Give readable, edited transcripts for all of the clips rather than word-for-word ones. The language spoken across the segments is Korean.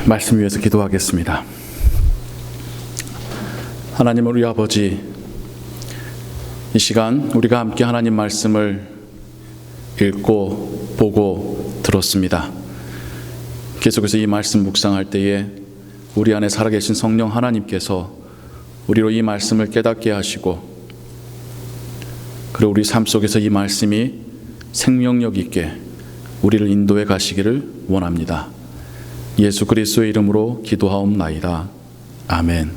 말씀 위해서 기도하겠습니다. 하나님 우리 아버지, 이 시간 우리가 함께 하나님 말씀을 읽고 보고 들었습니다. 계속해서 이 말씀 묵상할 때에 우리 안에 살아계신 성령 하나님께서 우리로 이 말씀을 깨닫게 하시고, 그리고 우리 삶 속에서 이 말씀이 생명력 있게 우리를 인도해 가시기를 원합니다. 예수 그리스도의 이름으로 기도하옵나이다. 아멘.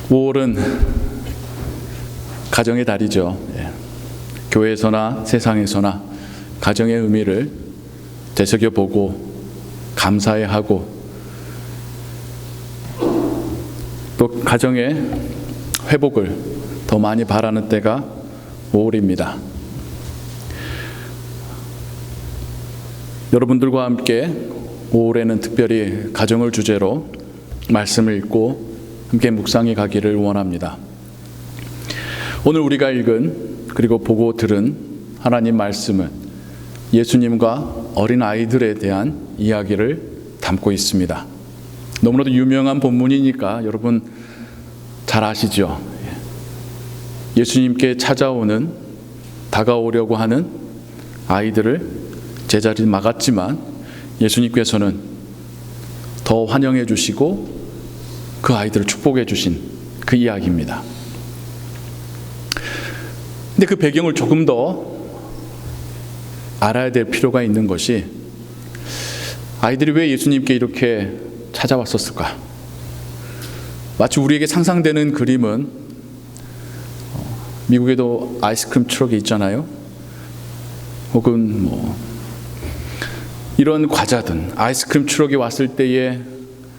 5월은 가정의 달이죠. 교회에서나 세상에서나 가정의 의미를 되새겨보고 감사해하고, 또 가정의 회복을 더 많이 바라는 때가 5월입니다. 여러분들과 함께 5월에는 특별히 가정을 주제로 말씀을 읽고 함께 묵상해 가기를 원합니다. 오늘 우리가 읽은 그리고 보고 들은 하나님 말씀은 예수님과 어린 아이들에 대한 이야기를 담고 있습니다. 너무나도 유명한 본문이니까 여러분 잘 아시죠? 예수님께 찾아오는, 다가오려고 하는 아이들을 제자들이 막았지만 예수님께서는 더 환영해 주시고 그 아이들을 축복해 주신 그 이야기입니다. 근데 그 배경을 조금 더 알아야 될 필요가 있는 것이, 아이들이 왜 예수님께 이렇게 찾아왔었을까? 마치 우리에게 상상되는 그림은, 미국에도 아이스크림 트럭이 있잖아요. 혹은 이런 과자든 아이스크림 트럭이 왔을 때에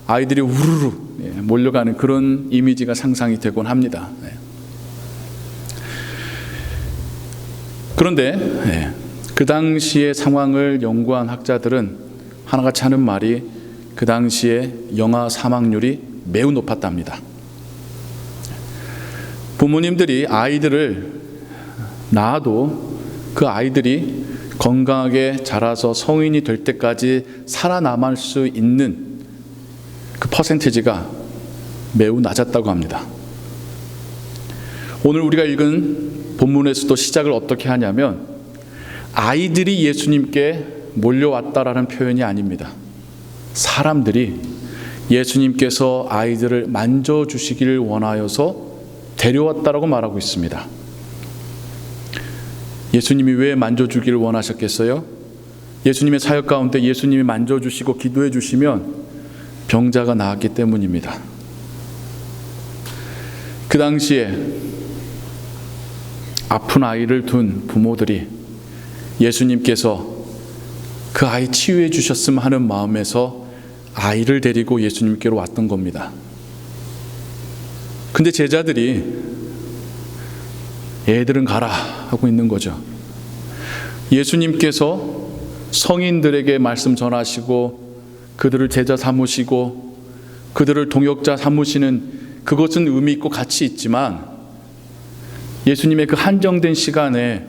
아이들이 우르르 몰려가는 그런 이미지가 상상이 되곤 합니다. 그런데 그 당시의 상황을 연구한 학자들은 하나같이 하는 말이, 그 당시에 영아 사망률이 매우 높았답니다. 부모님들이 아이들을 낳아도 그 아이들이 건강하게 자라서 성인이 될 때까지 살아남을 수 있는 그 퍼센티지가 매우 낮았다고 합니다. 오늘 우리가 읽은 본문에서도 시작을 어떻게 하냐면, 아이들이 예수님께 몰려왔다라는 표현이 아닙니다. 사람들이 예수님께서 아이들을 만져주시기를 원하여서 데려왔다라고 말하고 있습니다. 예수님이 왜 만져주기를 원하셨겠어요? 예수님의 사역 가운데 예수님이 만져주시고 기도해 주시면 병자가 나았기 때문입니다. 그 당시에 아픈 아이를 둔 부모들이 예수님께서 그 아이 치유해 주셨으면 하는 마음에서 아이를 데리고 예수님께로 왔던 겁니다. 근데 제자들이 애들은 가라 하고 있는 거죠. 예수님께서 성인들에게 말씀 전하시고 그들을 제자 삼으시고 그들을 동역자 삼으시는 그것은 의미 있고 가치 있지만, 예수님의 그 한정된 시간에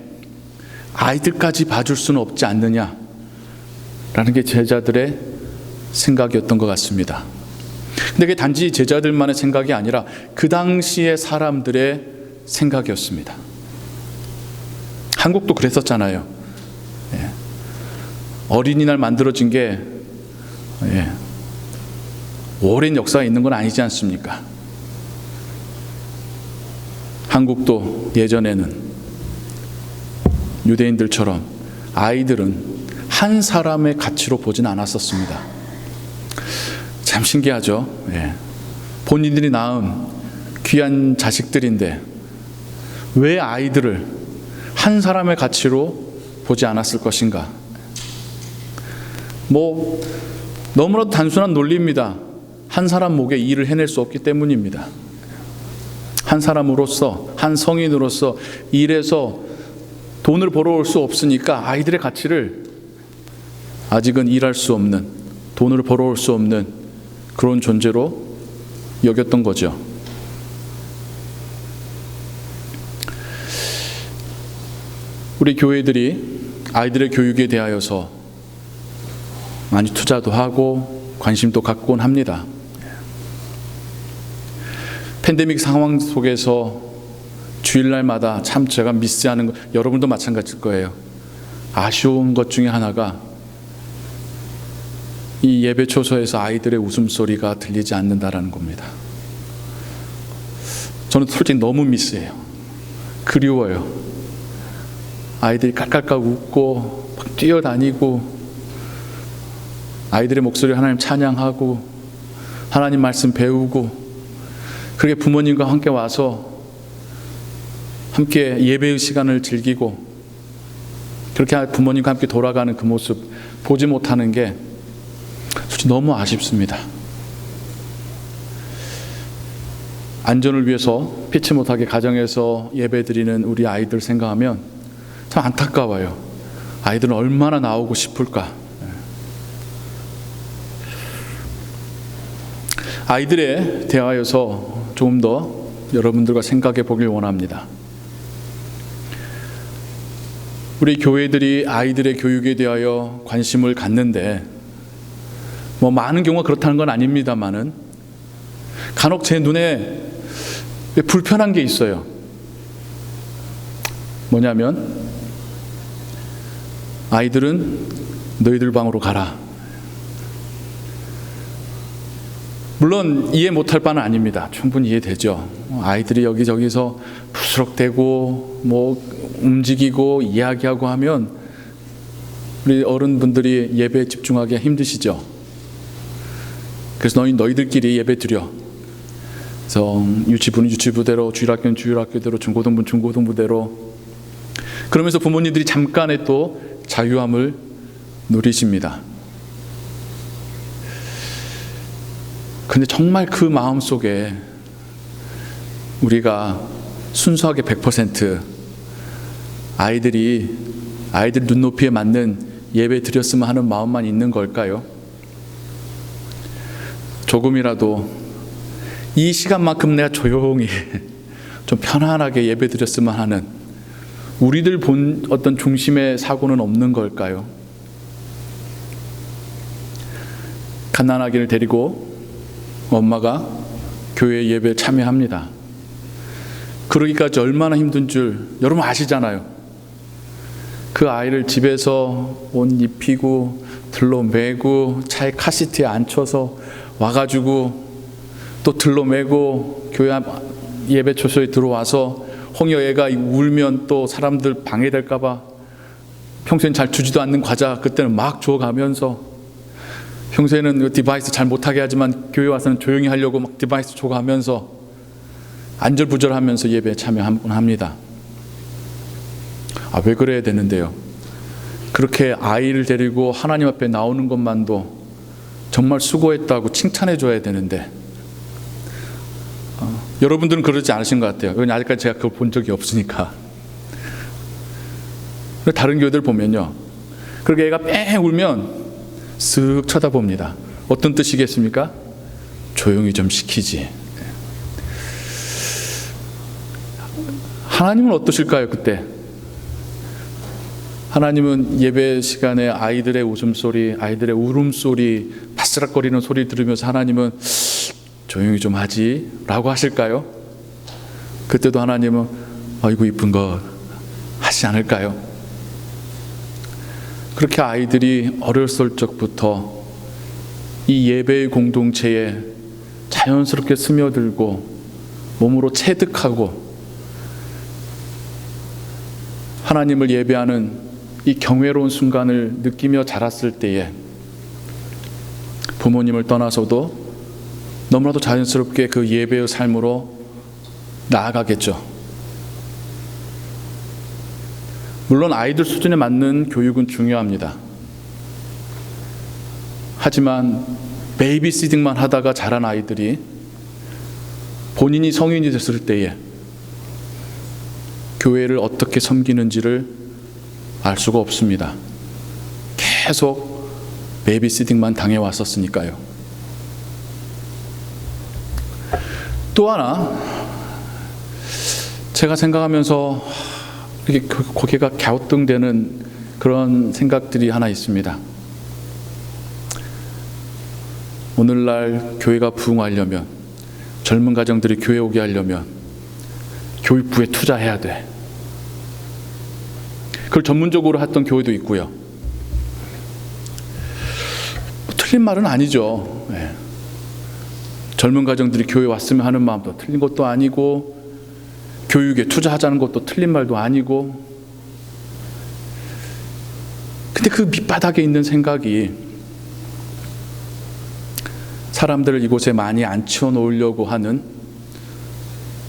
아이들까지 봐줄 수는 없지 않느냐라는 게 제자들의 생각이었던 것 같습니다. 근데 그게 단지 제자들만의 생각이 아니라 그 당시의 사람들의 생각이었습니다. 한국도 그랬었잖아요. 어린이날 만들어진 게 오랜 역사가 있는 건 아니지 않습니까? 한국도 예전에는 유대인들처럼 아이들은 한 사람의 가치로 보진 않았었습니다. 참 신기하죠. 본인들이 낳은 귀한 자식들인데 왜 아이들을 한 사람의 가치로 보지 않았을 것인가? 너무나도 단순한 논리입니다. 한 사람 목에 일을 해낼 수 없기 때문입니다. 한 사람으로서, 한 성인으로서 일해서 돈을 벌어올 수 없으니까 아이들의 가치를 아직은 일할 수 없는, 돈을 벌어올 수 없는 그런 존재로 여겼던 거죠. 우리 교회들이 아이들의 교육에 대하여서 많이 투자도 하고 관심도 갖곤 합니다. 팬데믹 상황 속에서 주일날마다 참 제가 미스하는 거, 여러분도 마찬가지일 거예요. 아쉬운 것 중에 하나가 이 예배 초소에서 아이들의 웃음소리가 들리지 않는다라는 겁니다. 저는 솔직히 너무 미스해요. 그리워요. 아이들이 깔깔깔 웃고 막 뛰어다니고 아이들의 목소리 하나님 찬양하고 하나님 말씀 배우고 그렇게 부모님과 함께 와서 함께 예배의 시간을 즐기고 그렇게 부모님과 함께 돌아가는 그 모습 보지 못하는 게 솔직히 너무 아쉽습니다. 안전을 위해서 피치 못하게 가정에서 예배 드리는 우리 아이들 생각하면 참 안타까워요. 아이들은 얼마나 나오고 싶을까. 아이들에 대하여서 조금 더 여러분들과 생각해 보길 원합니다. 우리 교회들이 아이들의 교육에 대하여 관심을 갖는데 많은 경우가 그렇다는 건 아닙니다만은 간혹 제 눈에 불편한 게 있어요. 뭐냐면 아이들은 너희들 방으로 가라. 물론 이해 못할 바는 아닙니다. 충분히 이해되죠. 아이들이 여기저기서 부스럭대고 움직이고 이야기하고 하면 우리 어른분들이 예배에 집중하기가 힘드시죠. 그래서 너희들끼리 예배 드려. 그래서 유치부는 유치부대로, 주일학교는 주일학교대로, 중고등부는 중고등부대로. 그러면서 부모님들이 잠깐의 또 자유함을 누리십니다. 근데 정말 그 마음 속에 우리가 순수하게 100% 아이들 눈높이에 맞는 예배 드렸으면 하는 마음만 있는 걸까요? 조금이라도 이 시간만큼 내가 조용히 좀 편안하게 예배 드렸으면 하는 우리들 본 어떤 중심의 사고는 없는 걸까요? 갓난아기를 데리고 엄마가 교회 예배에 참여합니다. 그러기까지 얼마나 힘든 줄 여러분 아시잖아요. 그 아이를 집에서 옷 입히고 들러매고 차에 카시트에 앉혀서 와가지고 또 들러매고 교회 예배 초소에 들어와서 홍여 애가 울면 또 사람들 방해될까봐 평소엔 잘 주지도 않는 과자 그때는 막 줘가면서 평소에는 디바이스 잘 못하게 하지만 교회 와서는 조용히 하려고 막 디바이스 줘가면서 안절부절하면서 예배에 참여합니다. 왜 그래야 되는데요? 그렇게 아이를 데리고 하나님 앞에 나오는 것만도 정말 수고했다고 칭찬해 줘야 되는데 여러분들은 그러지 않으신 것 같아요. 왜냐하면 아직까지 제가 그걸 본 적이 없으니까. 다른 교회들 보면요, 그렇게 애가 뺑 울면 쓱 쳐다봅니다. 어떤 뜻이겠습니까? 조용히 좀 시키지. 하나님은 어떠실까요? 그때 하나님은 예배 시간에 아이들의 웃음소리, 아이들의 울음소리, 바스락거리는 소리 들으면서 하나님은 조용히 좀 하지 라고 하실까요? 그때도 하나님은 아이고 이쁜 거 하시지 않을까요? 그렇게 아이들이 어렸을 적부터 이 예배의 공동체에 자연스럽게 스며들고 몸으로 체득하고 하나님을 예배하는 이 경외로운 순간을 느끼며 자랐을 때에 부모님을 떠나서도 너무나도 자연스럽게 그 예배의 삶으로 나아가겠죠. 물론 아이들 수준에 맞는 교육은 중요합니다. 하지만 베이비시팅만 하다가 자란 아이들이 본인이 성인이 됐을 때에 교회를 어떻게 섬기는지를 알 수가 없습니다. 계속 베이비시팅만 당해왔었으니까요. 또 하나 제가 생각하면서 이렇게 고개가 갸우뚱대는 그런 생각들이 하나 있습니다. 오늘날 교회가 부흥하려면, 젊은 가정들이 교회 오게 하려면 교육부에 투자해야 돼. 그걸 전문적으로 했던 교회도 있고요. 틀린 말은 아니죠. 네. 젊은 가정들이 교회 왔으면 하는 마음도 틀린 것도 아니고, 교육에 투자하자는 것도 틀린 말도 아니고. 근데 그 밑바닥에 있는 생각이 사람들을 이곳에 많이 앉혀 놓으려고 하는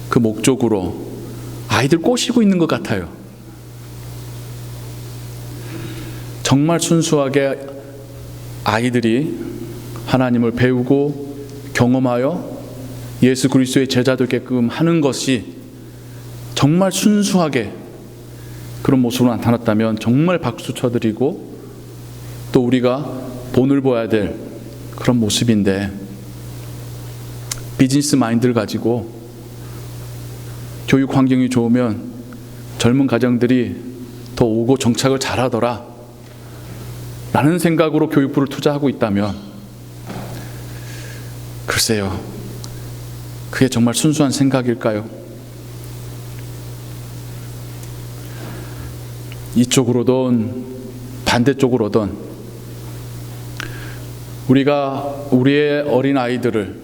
그 목적으로 아이들 꼬시고 있는 것 같아요. 정말 순수하게 아이들이 하나님을 배우고 경험하여 예수 그리스도의 제자 되게끔 하는 것이 정말 순수하게 그런 모습으로 나타났다면 정말 박수 쳐드리고 또 우리가 본을 보아야 될 그런 모습인데, 비즈니스 마인드를 가지고 교육 환경이 좋으면 젊은 가정들이 더 오고 정착을 잘하더라 라는 생각으로 교육부를 투자하고 있다면, 글쎄요, 그게 정말 순수한 생각일까요? 이쪽으로든 반대쪽으로든 우리가 우리의 어린 아이들을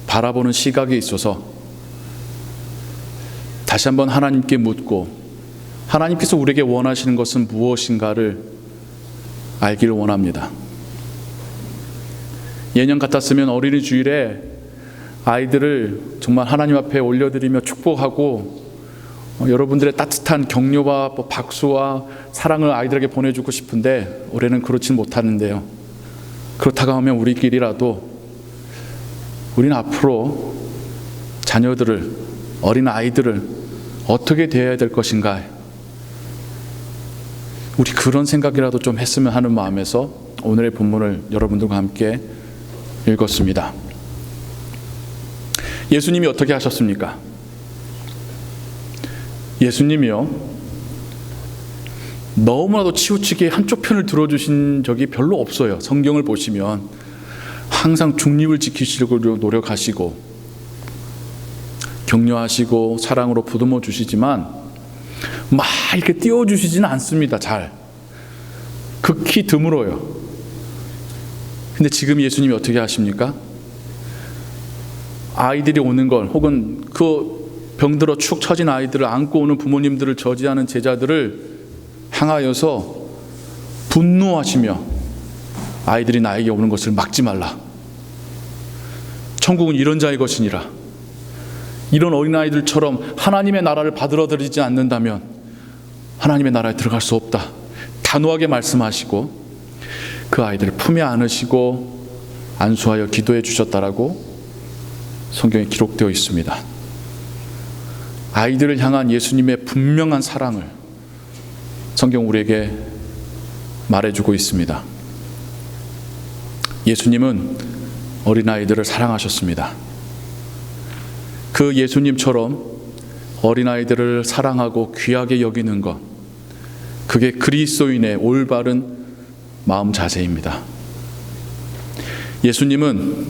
바라보는 시각에 있어서 다시 한번 하나님께 묻고, 하나님께서 우리에게 원하시는 것은 무엇인가를 알기를 원합니다. 예년 같았으면 어린이 주일에 아이들을 정말 하나님 앞에 올려드리며 축복하고 여러분들의 따뜻한 격려와 박수와 사랑을 아이들에게 보내주고 싶은데, 올해는 그렇진 못하는데요. 그렇다고 하면 우리끼리라도 우리는 앞으로 자녀들을, 어린 아이들을 어떻게 대해야 될 것인가, 우리 그런 생각이라도 좀 했으면 하는 마음에서 오늘의 본문을 여러분들과 함께 읽었습니다. 예수님이 어떻게 하셨습니까? 예수님이요, 너무나도 치우치게 한쪽 편을 들어주신 적이 별로 없어요. 성경을 보시면 항상 중립을 지키시려고 노력하시고 격려하시고 사랑으로 보듬어 주시지만 막 이렇게 띄워주시지는 않습니다. 잘, 극히 드물어요. 근데 지금 예수님이 어떻게 하십니까? 아이들이 오는 걸, 혹은 그 병들어 축 처진 아이들을 안고 오는 부모님들을 저지하는 제자들을 향하여서 분노하시며, 아이들이 나에게 오는 것을 막지 말라. 천국은 이런 자의 것이니라. 이런 어린아이들처럼 하나님의 나라를 받아들이지 않는다면 하나님의 나라에 들어갈 수 없다. 단호하게 말씀하시고 그 아이들을 품에 안으시고 안수하여 기도해 주셨다라고 성경에 기록되어 있습니다. 아이들을 향한 예수님의 분명한 사랑을 성경 우리에게 말해주고 있습니다. 예수님은 어린아이들을 사랑하셨습니다. 그 예수님처럼 어린아이들을 사랑하고 귀하게 여기는 것, 그게 그리스도인의 올바른 마음 자세입니다. 예수님은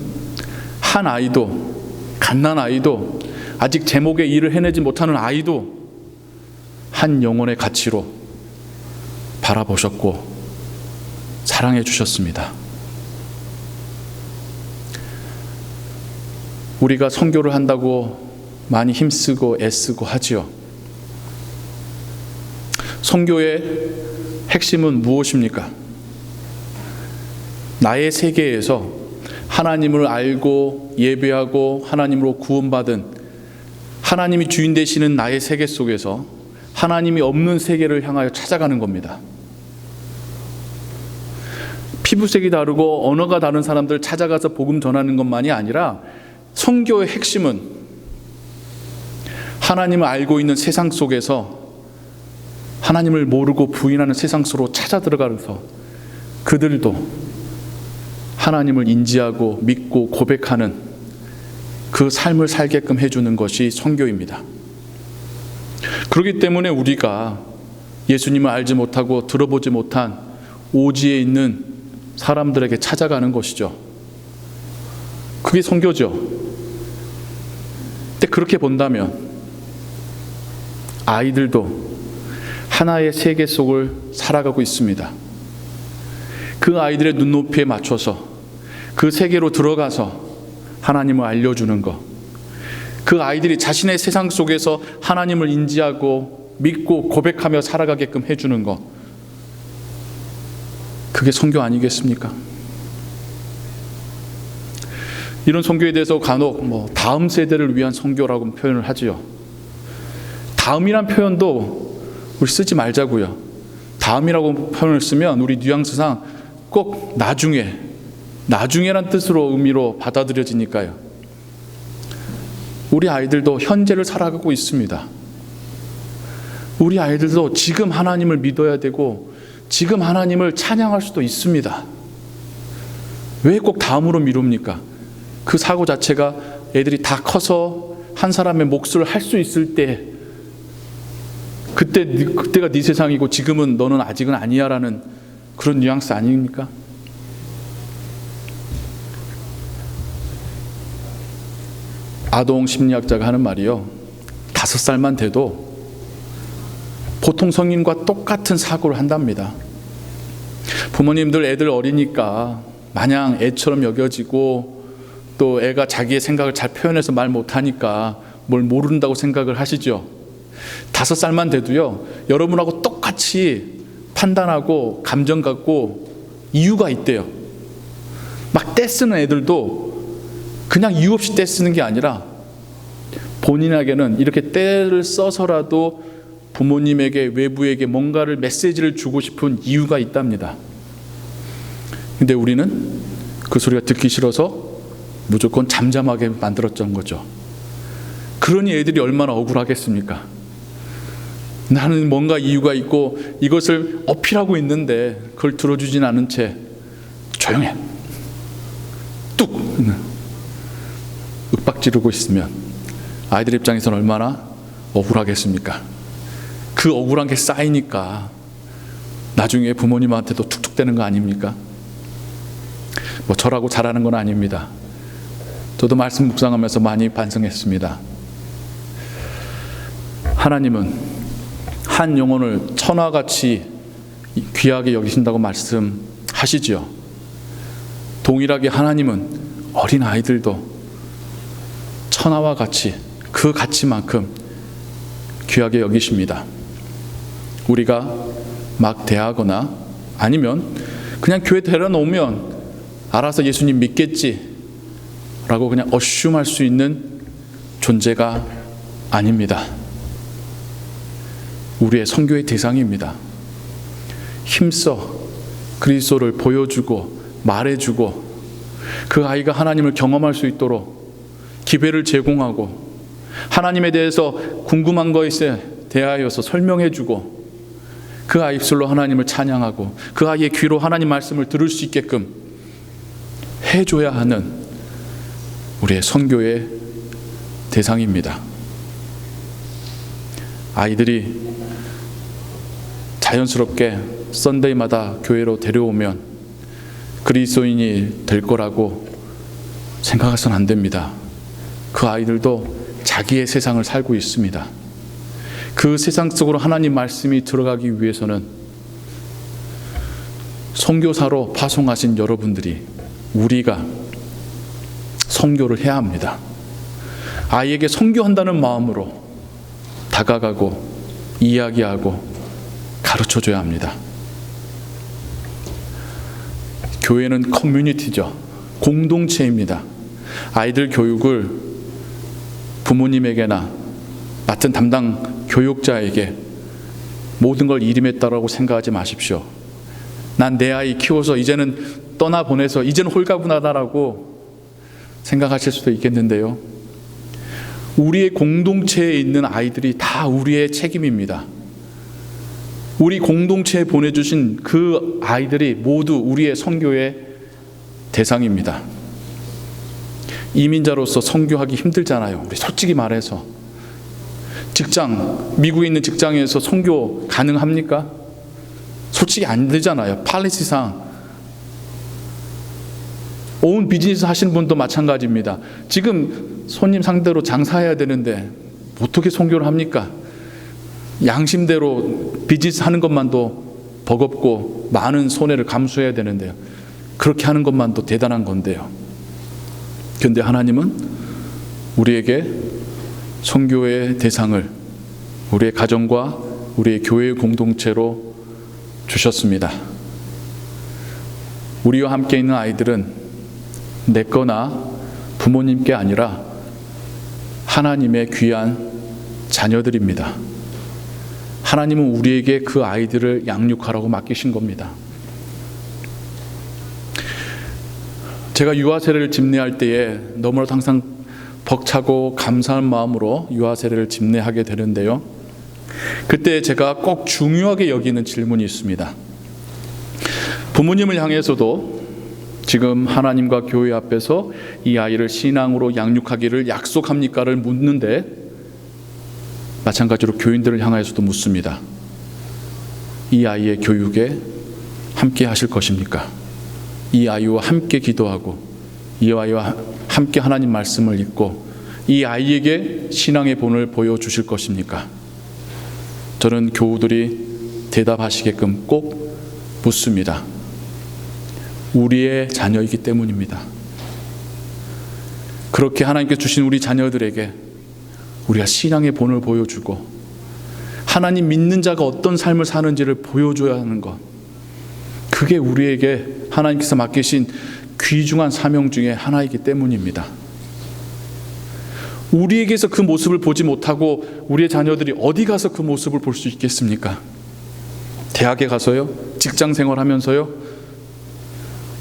한 아이도, 갓난 아이도, 아직 제목의 일을 해내지 못하는 아이도 한 영혼의 가치로 바라보셨고 사랑해 주셨습니다. 우리가 선교를 한다고 많이 힘쓰고 애쓰고 하지요. 선교의 핵심은 무엇입니까? 나의 세계에서 하나님을 알고 예배하고 하나님으로 구원받은, 하나님이 주인 되시는 나의 세계 속에서 하나님이 없는 세계를 향하여 찾아가는 겁니다. 피부색이 다르고 언어가 다른 사람들을 찾아가서 복음 전하는 것만이 아니라, 선교의 핵심은 하나님을 알고 있는 세상 속에서 하나님을 모르고 부인하는 세상 속으로 찾아 들어가서 그들도 하나님을 인지하고 믿고 고백하는 그 삶을 살게끔 해주는 것이 선교입니다. 그렇기 때문에 우리가 예수님을 알지 못하고 들어보지 못한 오지에 있는 사람들에게 찾아가는 것이죠. 그게 선교죠. 근데 그렇게 본다면 아이들도 하나의 세계 속을 살아가고 있습니다. 그 아이들의 눈높이에 맞춰서 그 세계로 들어가서 하나님을 알려주는 것, 그 아이들이 자신의 세상 속에서 하나님을 인지하고 믿고 고백하며 살아가게끔 해주는 것, 그게 선교 아니겠습니까? 이런 선교에 대해서 간혹 다음 세대를 위한 선교라고 표현을 하지요. 다음이란 표현도 우리 쓰지 말자고요. 다음이라고 표현을 쓰면 우리 뉘앙스상 꼭 나중에란 뜻으로 의미로 받아들여지니까요. 우리 아이들도 현재를 살아가고 있습니다. 우리 아이들도 지금 하나님을 믿어야 되고 지금 하나님을 찬양할 수도 있습니다. 왜 꼭 다음으로 미룹니까? 그 사고 자체가 애들이 다 커서 한 사람의 몫을 할 수 있을 때, 그때가 네 세상이고 지금은 너는 아직은 아니야라는 그런 뉘앙스 아닙니까? 아동 심리학자가 하는 말이요, 5살만 돼도 보통 성인과 똑같은 사고를 한답니다. 부모님들 애들 어리니까 마냥 애처럼 여겨지고 또 애가 자기의 생각을 잘 표현해서 말 못하니까 뭘 모른다고 생각을 하시죠. 5살만 돼도요, 여러분하고 똑같이 판단하고 감정 갖고 이유가 있대요. 막 떼쓰는 애들도 그냥 이유 없이 떼쓰는 게 아니라 본인에게는 이렇게 떼를 써서라도 부모님에게, 외부에게 뭔가를 메시지를 주고 싶은 이유가 있답니다. 근데 우리는 그 소리가 듣기 싫어서 무조건 잠잠하게 만들었던 거죠. 그러니 애들이 얼마나 억울하겠습니까? 나는 뭔가 이유가 있고 이것을 어필하고 있는데 그걸 들어주진 않은 채 조용해, 뚝 윽박 지르고 있으면 아이들 입장에서는 얼마나 억울하겠습니까? 그 억울한 게 쌓이니까 나중에 부모님한테도 툭툭 대는 거 아닙니까? 저라고 잘하는 건 아닙니다. 저도 말씀 묵상하면서 많이 반성했습니다. 하나님은 한 영혼을 천하같이 귀하게 여기신다고 말씀하시지요. 동일하게 하나님은 어린 아이들도 천하와 같이, 그 가치만큼 귀하게 여기십니다. 우리가 막 대하거나 아니면 그냥 교회 데려놓으면 알아서 예수님 믿겠지 라고 그냥 어슈할 수 있는 존재가 아닙니다. 우리의 선교의 대상입니다. 힘써 그리스도를 보여주고 말해주고 그 아이가 하나님을 경험할 수 있도록 기회를 제공하고 하나님에 대해서 궁금한 것에 대하여서 설명해주고 그 아이 입술로 하나님을 찬양하고 그 아이의 귀로 하나님 말씀을 들을 수 있게끔 해줘야 하는 우리의 선교의 대상입니다. 아이들이 자연스럽게 썬데이마다 교회로 데려오면 그리스도인이 될 거라고 생각해서는 안 됩니다. 그 아이들도 자기의 세상을 살고 있습니다. 그 세상 속으로 하나님 말씀이 들어가기 위해서는 선교사로 파송하신 여러분들이, 우리가 선교를 해야 합니다. 아이에게 선교한다는 마음으로 다가가고 이야기하고 가르쳐줘야 합니다. 교회는 커뮤니티죠. 공동체입니다. 아이들 교육을 부모님에게나 맡은 담당 교육자에게 모든 걸 일임했다라고 생각하지 마십시오. 난 내 아이 키워서 이제는 떠나보내서 이제는 홀가분하다라고 생각하실 수도 있겠는데요. 우리의 공동체에 있는 아이들이 다 우리의 책임입니다. 우리 공동체에 보내주신 그 아이들이 모두 우리의 선교의 대상입니다. 이민자로서 선교하기 힘들잖아요. 우리 솔직히 말해서. 미국에 있는 직장에서 선교 가능합니까? 솔직히 안 되잖아요. 팔리시상 온 비즈니스 하시는 분도 마찬가지입니다. 지금 손님 상대로 장사해야 되는데 어떻게 선교를 합니까? 양심대로 비즈니스 하는 것만도 버겁고 많은 손해를 감수해야 되는데요. 그렇게 하는 것만도 대단한 건데요. 그런데 하나님은 우리에게 선교의 대상을 우리의 가정과 우리의 교회의 공동체로 주셨습니다. 우리와 함께 있는 아이들은 내 거나 부모님께 아니라 하나님의 귀한 자녀들입니다. 하나님은 우리에게 그 아이들을 양육하라고 맡기신 겁니다. 제가 유아 세례를 집례할 때에 너무나도 항상 벅차고 감사한 마음으로 유아 세례를 집례하게 되는데요. 그때 제가 꼭 중요하게 여기는 질문이 있습니다. 부모님을 향해서도 지금 하나님과 교회 앞에서 이 아이를 신앙으로 양육하기를 약속합니까를 묻는데, 마찬가지로 교인들을 향해서도 묻습니다. 이 아이의 교육에 함께 하실 것입니까? 이 아이와 함께 기도하고 이 아이와 함께 하나님 말씀을 읽고 이 아이에게 신앙의 본을 보여주실 것입니까? 저는 교우들이 대답하시게끔 꼭 묻습니다. 우리의 자녀이기 때문입니다. 그렇게 하나님께서 주신 우리 자녀들에게 우리가 신앙의 본을 보여주고 하나님 믿는 자가 어떤 삶을 사는지를 보여줘야 하는 것, 그게 우리에게 하나님께서 맡기신 귀중한 사명 중에 하나이기 때문입니다. 우리에게서 그 모습을 보지 못하고 우리의 자녀들이 어디 가서 그 모습을 볼 수 있겠습니까? 대학에 가서요? 직장 생활하면서요?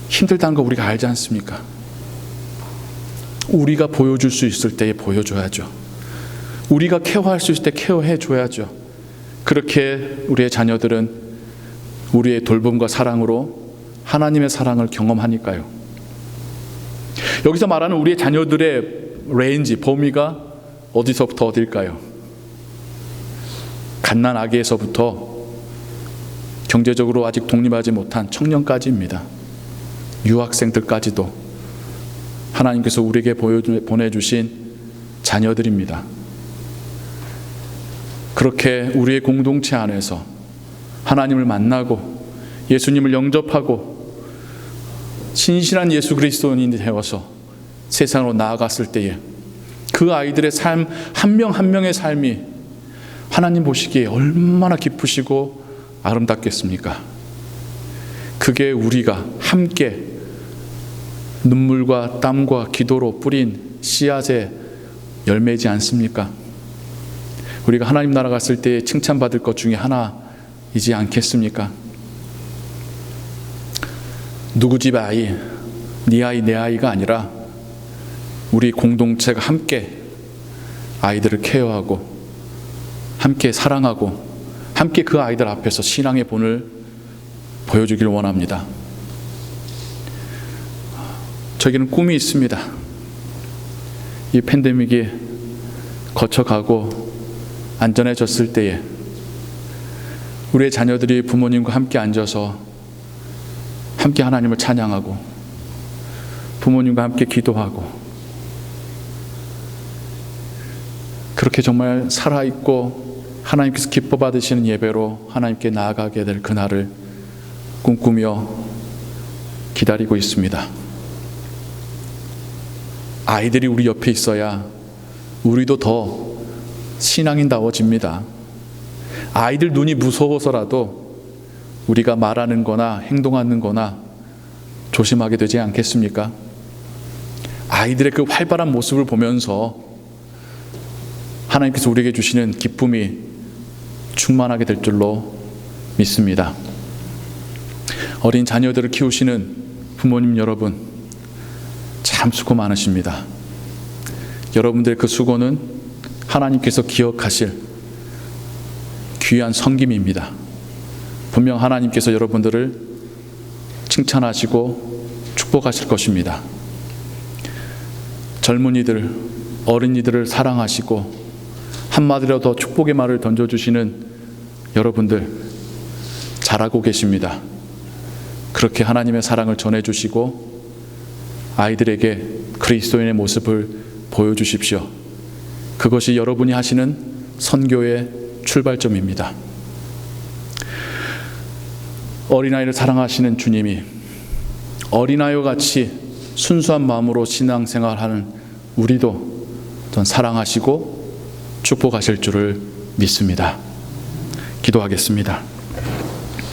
힘들다는 거 우리가 알지 않습니까? 우리가 보여줄 수 있을 때에 보여줘야죠. 우리가 케어할 수 있을 때 케어해 줘야죠. 그렇게 우리의 자녀들은 우리의 돌봄과 사랑으로 하나님의 사랑을 경험하니까요. 여기서 말하는 우리의 자녀들의 레인지, 범위가 어디서부터 어딜까요? 갓난아기에서부터 경제적으로 아직 독립하지 못한 청년까지입니다. 유학생들까지도 하나님께서 우리에게 보내주신 자녀들입니다. 그렇게 우리의 공동체 안에서 하나님을 만나고 예수님을 영접하고 신실한 예수 그리스도인이 되어서 세상으로 나아갔을 때에 그 아이들의 삶, 한 명 한 명의 삶이 하나님 보시기에 얼마나 기쁘시고 아름답겠습니까? 그게 우리가 함께 눈물과 땀과 기도로 뿌린 씨앗의 열매이지 않습니까? 우리가 하나님 나라 갔을 때 칭찬받을 것 중에 하나이지 않겠습니까? 누구 집 아이, 네 아이, 내 아이가 아니라 우리 공동체가 함께 아이들을 케어하고 함께 사랑하고 함께 그 아이들 앞에서 신앙의 본을 보여주길 원합니다. 저에게는 꿈이 있습니다. 이 팬데믹이 거쳐가고 안전해졌을 때에 우리의 자녀들이 부모님과 함께 앉아서 함께 하나님을 찬양하고 부모님과 함께 기도하고 그렇게 정말 살아있고 하나님께서 기뻐 받으시는 예배로 하나님께 나아가게 될 그날을 꿈꾸며 기다리고 있습니다. 아이들이 우리 옆에 있어야 우리도 더 신앙인다워집니다. 아이들 눈이 무서워서라도 우리가 말하는 거나 행동하는 거나 조심하게 되지 않겠습니까? 아이들의 그 활발한 모습을 보면서 하나님께서 우리에게 주시는 기쁨이 충만하게 될 줄로 믿습니다. 어린 자녀들을 키우시는 부모님 여러분, 참 수고 많으십니다. 여러분들의 그 수고는 하나님께서 기억하실 귀한 섬김입니다. 분명 하나님께서 여러분들을 칭찬하시고 축복하실 것입니다. 젊은이들, 어린이들을 사랑하시고 한마디로 더 축복의 말을 던져주시는 여러분들 잘하고 계십니다. 그렇게 하나님의 사랑을 전해주시고 아이들에게 그리스도인의 모습을 보여주십시오. 그것이 여러분이 하시는 선교의 출발점입니다. 어린아이를 사랑하시는 주님이 어린아이와 같이 순수한 마음으로 신앙생활하는 우리도 전 사랑하시고 축복하실 줄을 믿습니다. 기도하겠습니다.